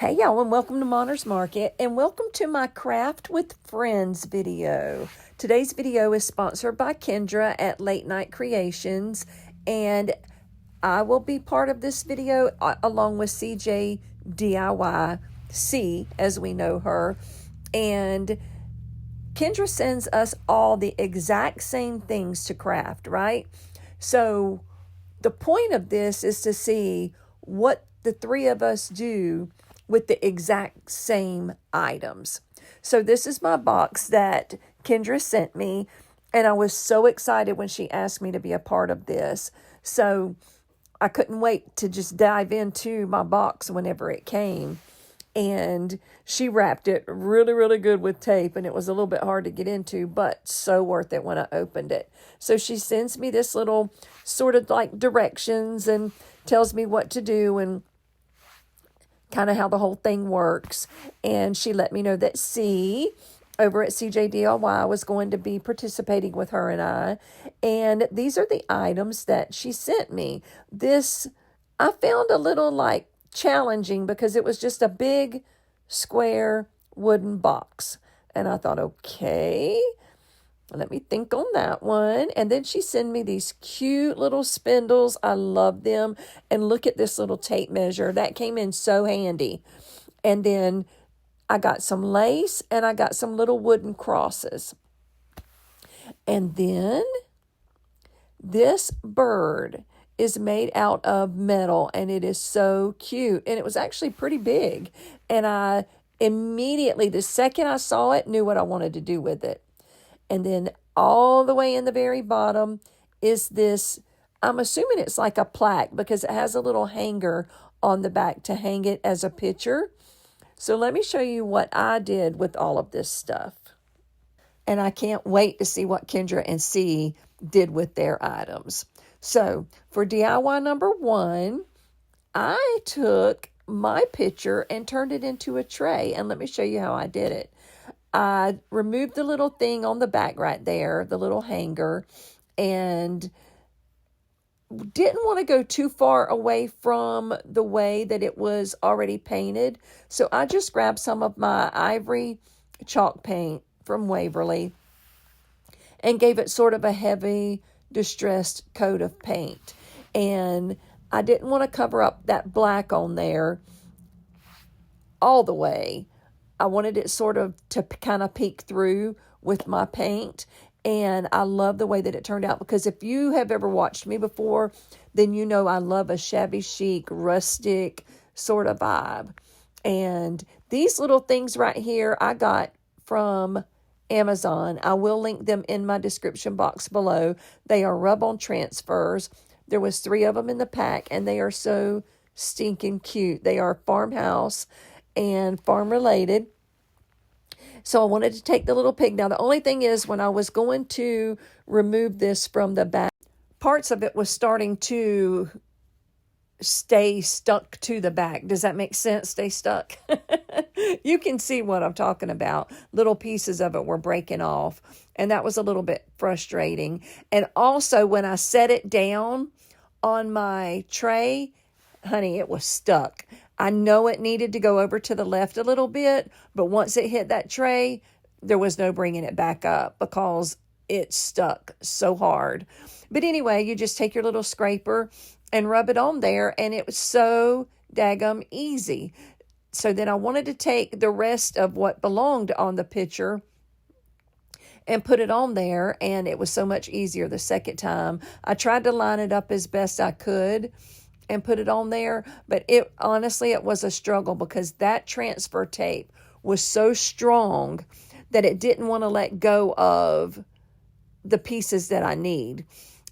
Hey y'all, and welcome to Monner's Market, and welcome to my Craft with Friends video. Today's video is sponsored by Kendra at Late Night Creations, and I will be part of this video along with CJ DIYC, as we know her. And Kendra sends us all the exact same things to craft, right? So the point of this is to see what the three of us do with the exact same items. So this is my box that Kendra sent me, and I was so excited when she asked me to be a part of this. So I couldn't wait to just dive into my box whenever it came. And she wrapped it really, really good with tape, and it was a little bit hard to get into, but so worth it when I opened it. So she sends me this little sort of like directions and tells me what to do and kind of how the whole thing works. And she let me know that C over at CJ DIY was going to be participating with her and I. And these are the items that she sent me. This I found a little like challenging because it was just a big square wooden box. And I thought, okay, let me think on that one. And then she sent me these cute little spindles. I love them. And look at this little tape measure. That came in so handy. And then I got some lace and I got some little wooden crosses. And then this bird is made out of metal, and it is so cute. And it was actually pretty big. And I immediately, the second I saw it, knew what I wanted to do with it. And then all the way in the very bottom is this, I'm assuming it's like a plaque because it has a little hanger on the back to hang it as a picture. So let me show you what I did with all of this stuff. And I can't wait to see what Kendra and C did with their items. So for DIY number 1, I took my picture and turned it into a tray. And let me show you how I did it. I removed the little thing on the back right there, the little hanger, and didn't want to go too far away from the way that it was already painted. So I just grabbed some of my ivory chalk paint from Waverly and gave it sort of a heavy, distressed coat of paint. And I didn't want to cover up that black on there all the way. I wanted it sort of to kind of peek through with my paint. And I love the way that it turned out because if you have ever watched me before, then you know I love a shabby chic, rustic sort of vibe. And these little things right here I got from Amazon. I will link them in my description box below. They are rub-on transfers. There was 3 of them in the pack, and they are so stinking cute. They are farmhouse and farm related. So I wanted to take the little pig. Now the only thing is when I was going to remove this from the back, parts of it was starting to stay stuck to the back. Does that make sense? Stay stuck. You can see what I'm talking about. Little pieces of it were breaking off, and that was a little bit frustrating. And also when I set it down on my tray, honey, it was stuck. I know it needed to go over to the left a little bit, but once it hit that tray, there was no bringing it back up because it stuck so hard. But anyway, you just take your little scraper and rub it on there, and it was so daggum easy. So then I wanted to take the rest of what belonged on the picture and put it on there, and it was so much easier the second time. I tried to line it up as best I could and put it on there, but it honestly, it was a struggle because that transfer tape was so strong that it didn't want to let go of the pieces that I need.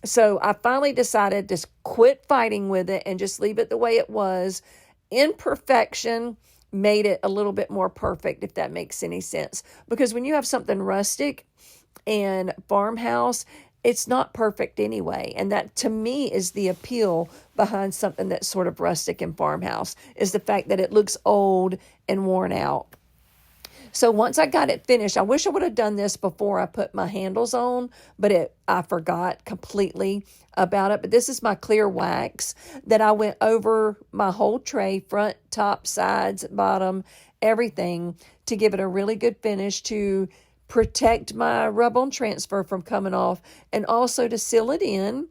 So I finally decided to quit fighting with it and just leave it the way it was. Imperfection made it a little bit more perfect, if that makes any sense. Because when you have something rustic and farmhouse, it's not perfect anyway. And that, to me, is the appeal behind something that's sort of rustic and farmhouse, is the fact that it looks old and worn out. So once I got it finished, I wish I would have done this before I put my handles on, but I forgot completely about it. But this is my clear wax that I went over my whole tray, front, top, sides, bottom, everything, to give it a really good finish, to protect my rub-on transfer from coming off, and also to seal it in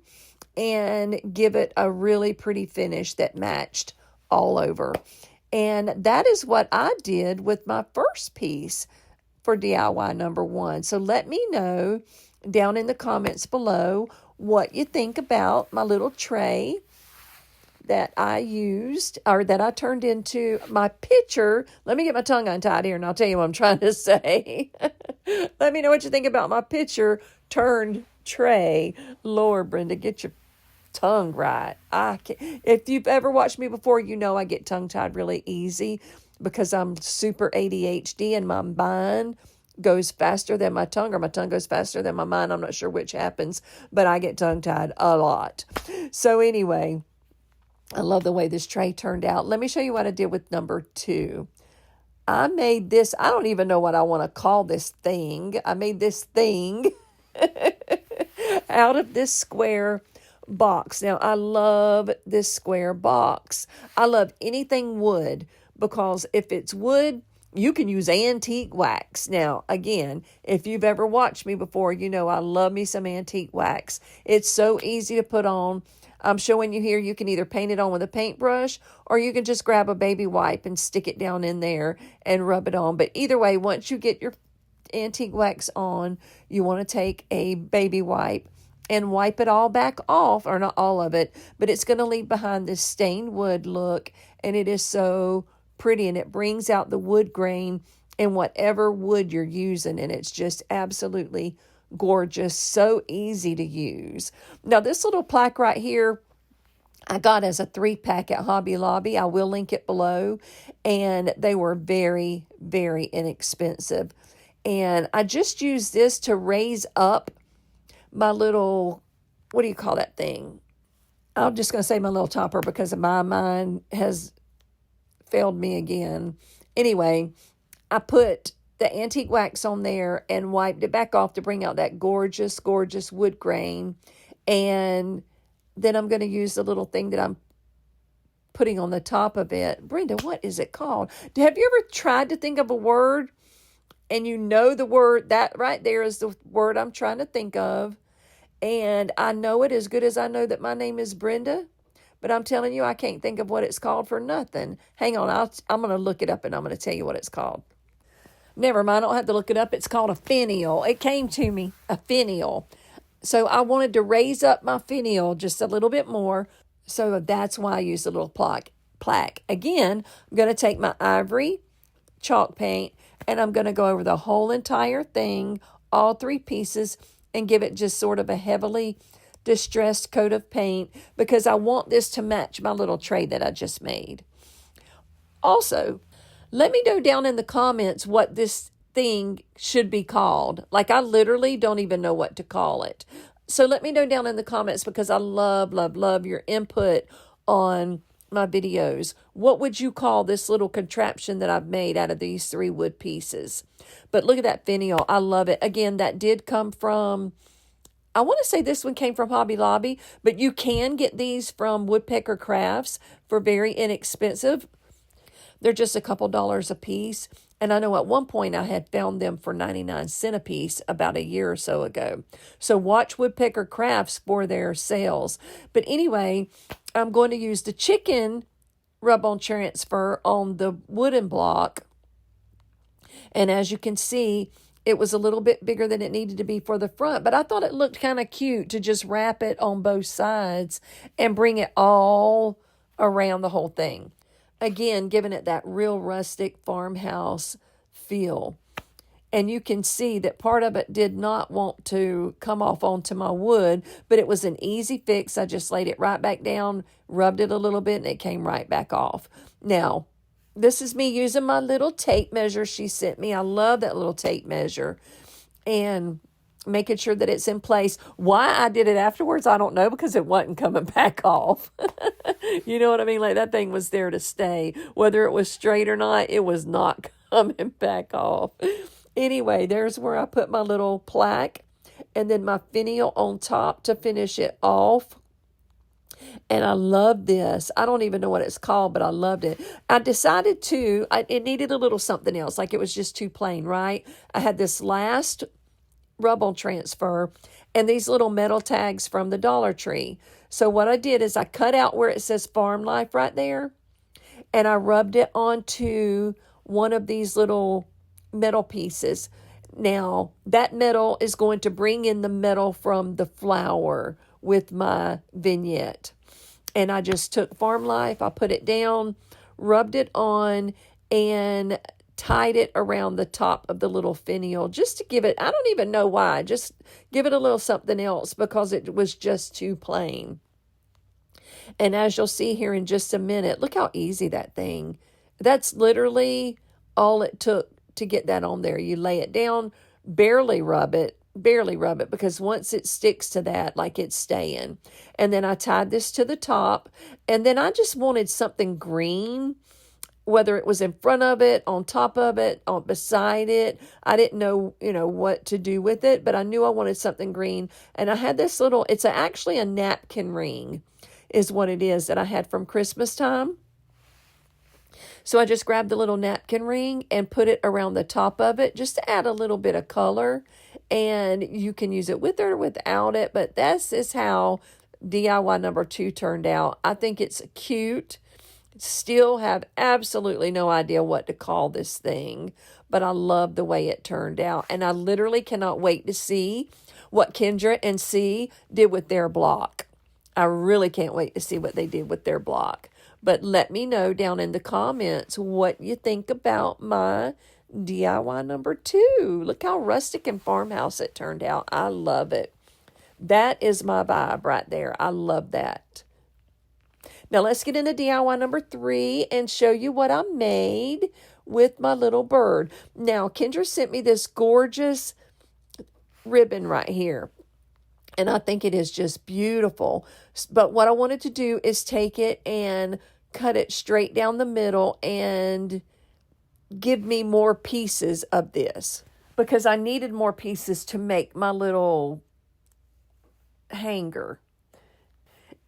and give it a really pretty finish that matched all over. And that is what I did with my first piece for DIY number 1. So let me know down in the comments below what you think about my little tray that I used, or that I turned into my picture. Let me get my tongue untied here and I'll tell you what I'm trying to say. Let me know what you think about my picture turned tray. Lord, Brenda, get your tongue right. If you've ever watched me before, you know I get tongue-tied really easy because I'm super ADHD and my mind goes faster than my tongue, or my tongue goes faster than my mind. I'm not sure which happens, but I get tongue-tied a lot. So anyway, I love the way this tray turned out. Let me show you what I did with number 2. I made this, I don't even know what I want to call this thing. I made this thing out of this square box. Now, I love this square box. I love anything wood, because if it's wood, you can use antique wax. Now, again, if you've ever watched me before, you know I love me some antique wax. It's so easy to put on. I'm showing you here, you can either paint it on with a paintbrush, or you can just grab a baby wipe and stick it down in there and rub it on. But either way, once you get your antique wax on, you want to take a baby wipe and wipe it all back off, or not all of it, but it's going to leave behind this stained wood look, and it is so pretty, and it brings out the wood grain in whatever wood you're using, and it's just absolutely gorgeous, so easy to use. Now, this little plaque right here, I got as a 3-pack at Hobby Lobby. I will link it below, and they were very, very inexpensive. And I just used this to raise up my little, what do you call that thing? I'm just going to say my little topper because my mind has failed me again. Anyway, I put the antique wax on there and wiped it back off to bring out that gorgeous, gorgeous wood grain. And then I'm going to use the little thing that I'm putting on the top of it. Brenda, what is it called? Have you ever tried to think of a word and you know the word? That right there is the word I'm trying to think of. And I know it as good as I know that my name is Brenda. But I'm telling you, I can't think of what it's called for nothing. Hang on, I'm going to look it up and I'm going to tell you what it's called. Never mind, I don't have to look it up. It's called a finial. It came to me, a finial. So I wanted to raise up my finial just a little bit more. So that's why I used a little plaque. Again, I'm going to take my ivory chalk paint and I'm going to go over the whole entire thing, all 3 pieces, and give it just sort of a heavily distressed coat of paint, because I want this to match my little tray that I just made. Also, let me know down in the comments what this thing should be called. Like, I literally don't even know what to call it. So let me know down in the comments, because I love, love, love your input on my videos. What would you call this little contraption that I've made out of these 3 wood pieces? But look at that finial. I love it. Again, that did come from, I want to say this one came from Hobby Lobby, but you can get these from Woodpecker Crafts for very inexpensive. They're just a couple dollars a piece. And I know at one point I had found them for 99 cents a piece about a year or so ago. So watch Woodpecker Crafts for their sales. But anyway, I'm going to use the chicken rub-on transfer on the wooden block. And as you can see, it was a little bit bigger than it needed to be for the front, but I thought it looked kind of cute to just wrap it on both sides and bring it all around the whole thing. Again, giving it that real rustic farmhouse feel. And you can see that part of it did not want to come off onto my wood, but it was an easy fix. I just laid it right back down, rubbed it a little bit, and it came right back off. Now, this is me using my little tape measure she sent me. I love that little tape measure. And making sure that it's in place. Why I did it afterwards, I don't know, because it wasn't coming back off. You know what I mean? Like, that thing was there to stay. Whether it was straight or not, it was not coming back off. Anyway, there's where I put my little plaque and then my finial on top to finish it off. And I love this. I don't even know what it's called, but I loved it. I decided it needed a little something else. Like it was just too plain, right? I had this last rubble transfer and these little metal tags from the Dollar Tree. So what I did is I cut out where it says Farm Life right there, and I rubbed it onto one of these little metal pieces. Now, that metal is going to bring in the metal from the flower with my vignette. And I just took Farm Life, I put it down, rubbed it on, and tied it around the top of the little finial just to give it, I don't even know why, just give it a little something else because it was just too plain. And as you'll see here in just a minute, look how easy that's literally all it took to get that on there. You lay it down, barely rub it because once it sticks to that, like it's staying. And then I tied this to the top, and then I just wanted something green, whether it was in front of it, on top of it, or beside it. I didn't know, what to do with it, but I knew I wanted something green. And I had this little, it's actually a napkin ring is what it is that I had from Christmas time. So I just grabbed the little napkin ring and put it around the top of it just to add a little bit of color. And you can use it with or without it, but this is how DIY number 2 turned out. I think it's cute. Still have absolutely no idea what to call this thing, but I love the way it turned out. And I literally cannot wait to see what Kendra and C did with their block. I really can't wait to see what they did with their block. But let me know down in the comments what you think about my DIY number 2. Look how rustic and farmhouse it turned out. I love it. That is my vibe right there. I love that. Now let's get into DIY number 3 and show you what I made with my little bird. Now Kendra sent me this gorgeous ribbon right here. And I think it is just beautiful. But what I wanted to do is take it and cut it straight down the middle and give me more pieces of this. Because I needed more pieces to make my little hanger.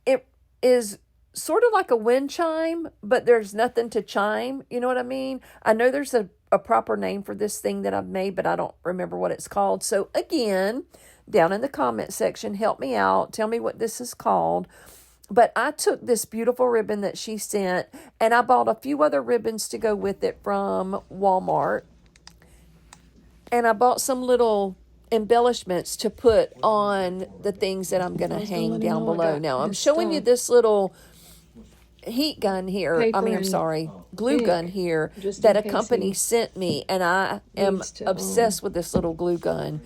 It is sort of like a wind chime, but there's nothing to chime. You know what I mean? I know there's a proper name for this thing that I've made, but I don't remember what it's called. So again, down in the comment section, help me out. Tell me what this is called. But I took this beautiful ribbon that she sent, and I bought a few other ribbons to go with it from Walmart. And I bought some little embellishments to put on the things that I'm going to hang down below. Now, I'm showing you this little heat gun here. Glue gun here that a company sent me, and I am obsessed with this little glue gun.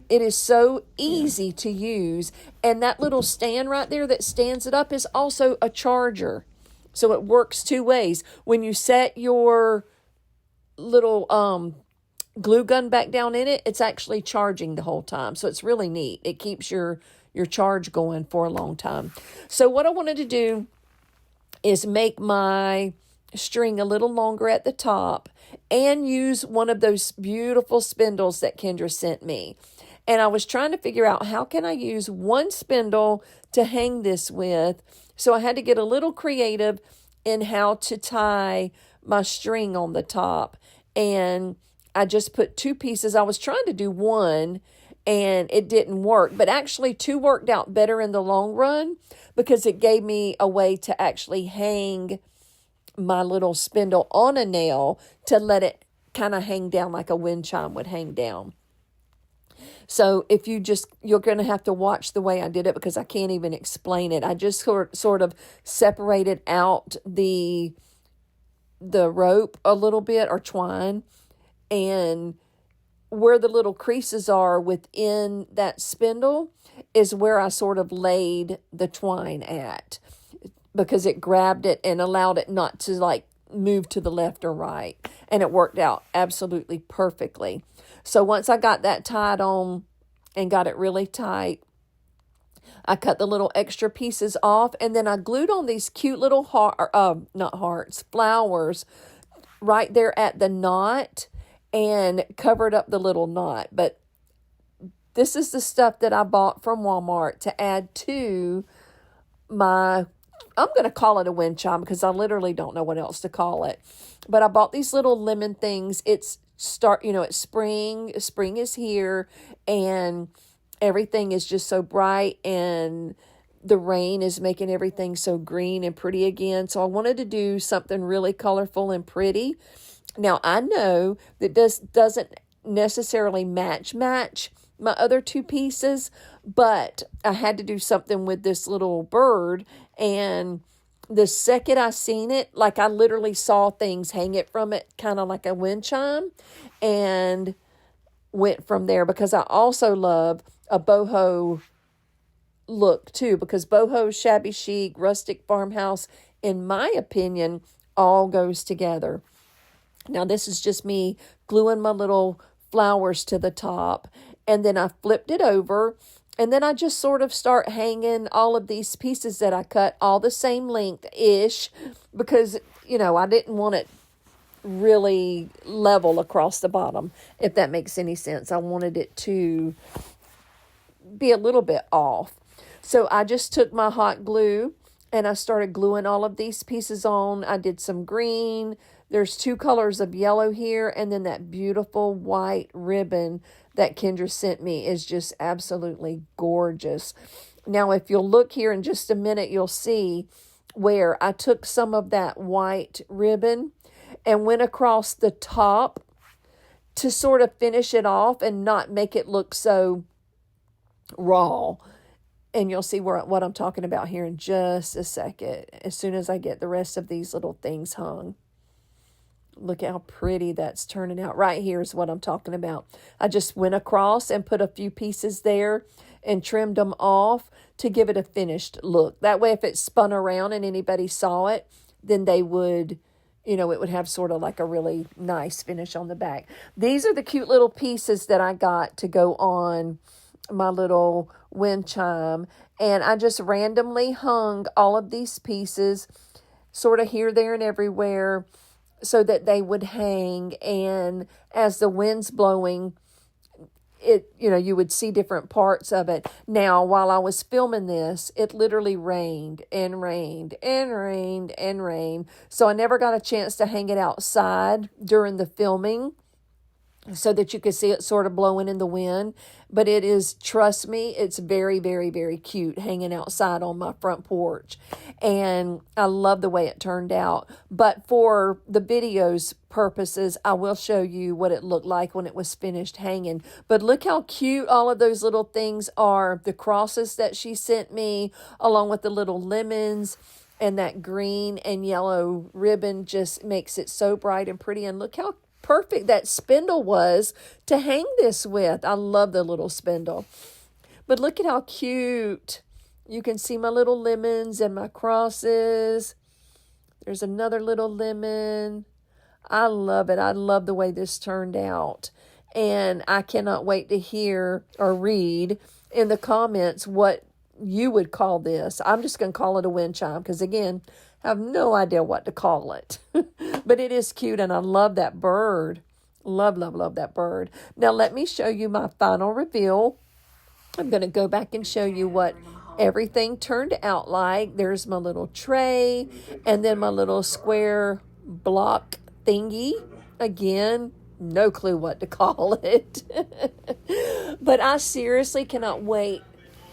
It is so easy to use, and that little stand right there that stands it up is also a charger. So it works two ways. When you set your little glue gun back down in it, it's actually charging the whole time. So it's really neat. It keeps your charge going for a long time. So what I wanted to do is make my string a little longer at the top and use one of those beautiful spindles that Kendra sent me. And I was trying to figure out how can I use one spindle to hang this with. So I had to get a little creative in how to tie my string on the top. And I just put 2 pieces. I was trying to do one and it didn't work. But actually 2 worked out better in the long run because it gave me a way to actually hang my little spindle on a nail to let it kind of hang down like a wind chime would hang down. So if you're going to have to watch the way I did it because I can't even explain it. I just sort of separated out the rope a little bit, or twine, and where the little creases are within that spindle is where I sort of laid the twine at, because it grabbed it and allowed it not to like move to the left or right. And it worked out absolutely perfectly. So once I got that tied on and got it really tight, I cut the little extra pieces off, and then I glued on these cute little flowers right there at the knot and covered up the little knot. But this is the stuff that I bought from Walmart to add to my, I'm going to call it a wind chime because I literally don't know what else to call it. But I bought these little lemon things. It's it's spring. Spring is here and everything is just so bright and the rain is making everything so green and pretty again. So I wanted to do something really colorful and pretty. Now I know that this doesn't necessarily match my other two pieces, but I had to do something with this little bird. And the second I seen it, like I literally saw things hanging from it, kind of like a wind chime, and went from there because I also love a boho look too, because boho, shabby chic, rustic farmhouse, in my opinion, all goes together. Now this is just me gluing my little flowers to the top, and then I flipped it over, and then I just sort of start hanging all of these pieces that I cut all the same length-ish because, I didn't want it really level across the bottom, if that makes any sense. I wanted it to be a little bit off. So I just took my hot glue and I started gluing all of these pieces on. I did some green. There's two colors of yellow here, and then that beautiful white ribbon that Kendra sent me is just absolutely gorgeous. Now, if you'll look here in just a minute, you'll see where I took some of that white ribbon and went across the top to sort of finish it off and not make it look so raw. And you'll see what I'm talking about here in just a second, as soon as I get the rest of these little things hung. Look how pretty that's turning out. Right here is what I'm talking about. I just went across and put a few pieces there and trimmed them off to give it a finished look. That way, if it spun around and anybody saw it, then they would, it would have sort of like a really nice finish on the back. These are the cute little pieces that I got to go on my little wind chime. And I just randomly hung all of these pieces sort of here, there, and everywhere, so that they would hang, and as the wind's blowing, you would see different parts of it. Now, while I was filming this, it literally rained and rained and rained and rained, so I never got a chance to hang it outside during the filming so that you could see it sort of blowing in the wind. But it is, trust me, it's very, very, very cute hanging outside on my front porch. And I love the way it turned out. But for the video's purposes, I will show you what it looked like when it was finished hanging. But look how cute all of those little things are. The crosses that she sent me, along with the little lemons, and that green and yellow ribbon just makes it so bright and pretty. And look how perfect that spindle was to hang this with. I love the little spindle. But look at how cute. You can see my little lemons and my crosses. There's another little lemon. I love it. I love the way this turned out. And I cannot wait to hear or read in the comments what you would call this. I'm just going to call it a wind chime because, again, I have no idea what to call it. But it is cute, and I love that bird. Love, love, love that bird. Now, let me show you my final reveal. I'm going to go back and show you what everything turned out like. There's my little tray, and then my little square block thingy. Again, no clue what to call it. But I seriously cannot wait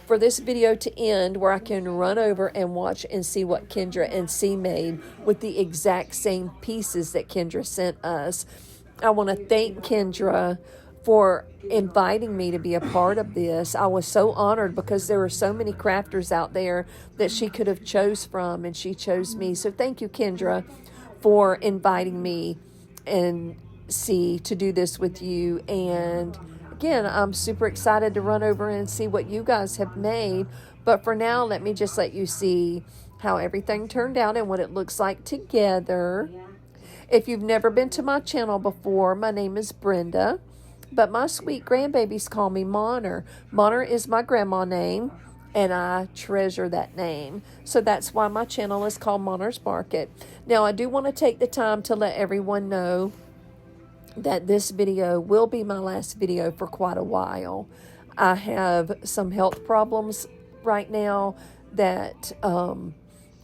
for this video to end where I can run over and watch and see what Kendra and C made with the exact same pieces that Kendra sent us. I want to thank Kendra for inviting me to be a part of this. I was so honored because there are so many crafters out there that she could have chose from, and she chose me. So thank you, Kendra, for inviting me and C to do this with you. And again, I'm super excited to run over and see what you guys have made. But for now, let me just let you see how everything turned out and what it looks like together. If you've never been to my channel before, my name is Brenda, but my sweet grandbabies call me Monner. Monner is my grandma name. and I treasure that name. So that's why my channel is called Monner's Market. Now, I do want to take the time to let everyone know that this video will be my last video for quite a while. I have some health problems right now that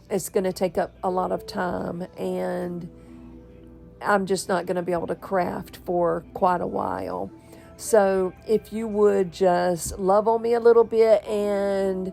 it's going to take up a lot of time, and I'm just not going to be able to craft for quite a while. So if you would just love on me a little bit and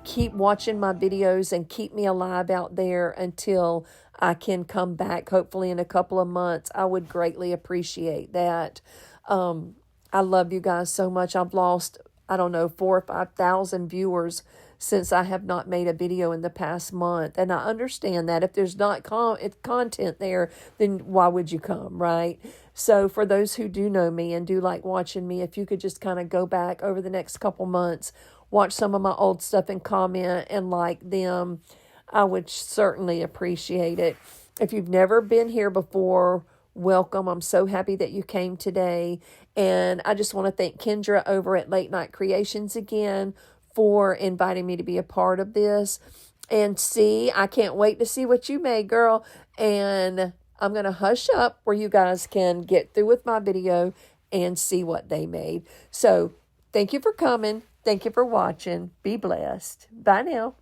keep watching my videos and keep me alive out there until I can come back, hopefully in a couple of months, I would greatly appreciate that. I love you guys so much. I've lost, I don't know, 4,000 or 5,000 viewers since I have not made a video in the past month. And I understand that if there's not content there, then why would you come, right? So for those who do know me and do like watching me, if you could just kind of go back over the next couple months, watch some of my old stuff and comment and like them, I would certainly appreciate it. If you've never been here before, welcome. I'm so happy that you came today. And I just want to thank Kendra over at Late Night Creations again for inviting me to be a part of this. And I can't wait to see what you made, girl. And I'm going to hush up where you guys can get through with my video and see what they made. So thank you for coming. Thank you for watching. Be blessed. Bye now.